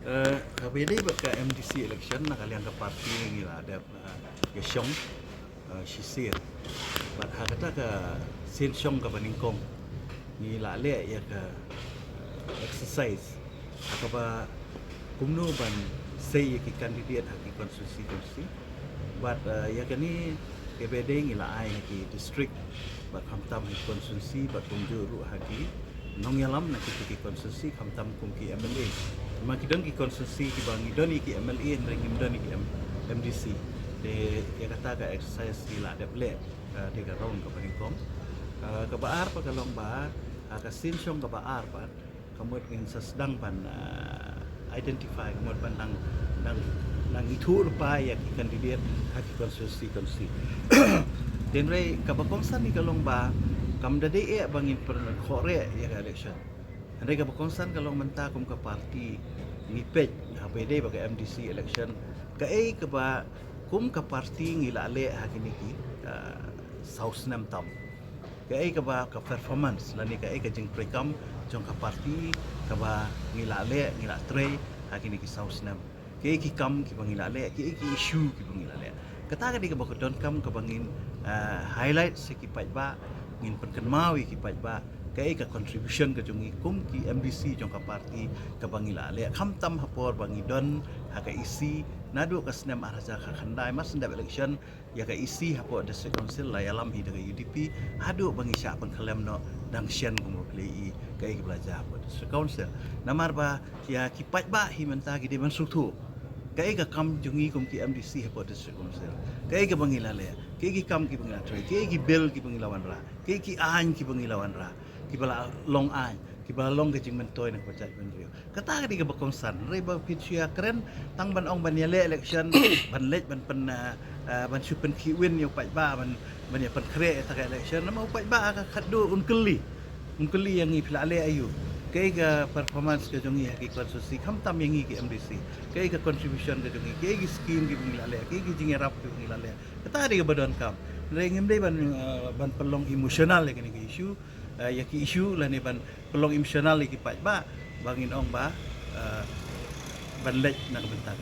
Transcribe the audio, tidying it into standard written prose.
KBD baka MDC election nak kalian ke parti ni lah ada ya Syong Shisir. Bat kata ke Sin Syong ke Baningkong ni lah le ya ke exercise atau ba kumno ban say ya ki kandidat haki konstitusi. Bat ya ke ni KBD ni lah ai haki district bat hamtam haki konstitusi bat kumjuru haki nong yalam nak ki konstitusi hamtam kum ki MLA. Makidon ki konstitusi ki bang idon ki MLA ring idon ki MDC de ya kata ka exercise di la de ble de ka ron ka Baningkong ka baar pa kalong ba ka sinsyong ka baar pa kamot in sa sedang pan identify kamot pan nang itu pa ya ki kandidat haki konstitusi den re ka bakongsan ni kalong ba kam dade e bangin per khore ya election andai ka bakongsan kalong menta kum ka parti ngipet HPD bagi MDC election ka ai ka ba kum ka parti ngilale hakini ki South Nam Tam ka ai ka ba ka performance lani ka ai ka jing prekam jong ka parti ka ba ngilale ngilatre hakini ki South Nam ka ai ki kam ki bangilale ki ai ki issue ki bangilale kata ka di ka ba don kam ka bangin highlight se ki pai ba ngin perkenmawi ki pai ba kai ka contribution ka jungi kum ki MDC jong ka parti ka bangila le kham tam hapor bangi don ha ka isi nadu ka snem araja ka khandai mas ndap election ya ka isi hapor district council la yalam hi daga UDP hadu bangi sya pan khalem no dang sian kum plei kai ki belajar hapor district council namar ba ya ki pat ba hi menta ki de man struktur kai ka kam jungi kum ki MDC hapor district council kai ka bangila le kai ki kam ki bangila tre kai ki bill ki bangilawan ra kai ki an ki bangilawan ra kibala long ai kibala long kecing mentoy nak pacak benrio kata di ke bakongsan reba pitsia keren tang ban ong ban yale election ban lej ban pen ban supen ki win yo pai ba ban ya pen kre ta election mau pai ba ka khadu unkeli yang ngi pilale ayu kai ga performance ke jongi ki konstitusi kham tam yang ngi ki MDC kai ga contribution ke jongi kai gi scheme ki bungilale kai gi jingerap ki bungilale kata di ke badon kam rengem dei ban pelong emosional ya kini issue ya ki issue lah ni ban pelong emosional ki pat ba bangin ong ba ban lej nak bentar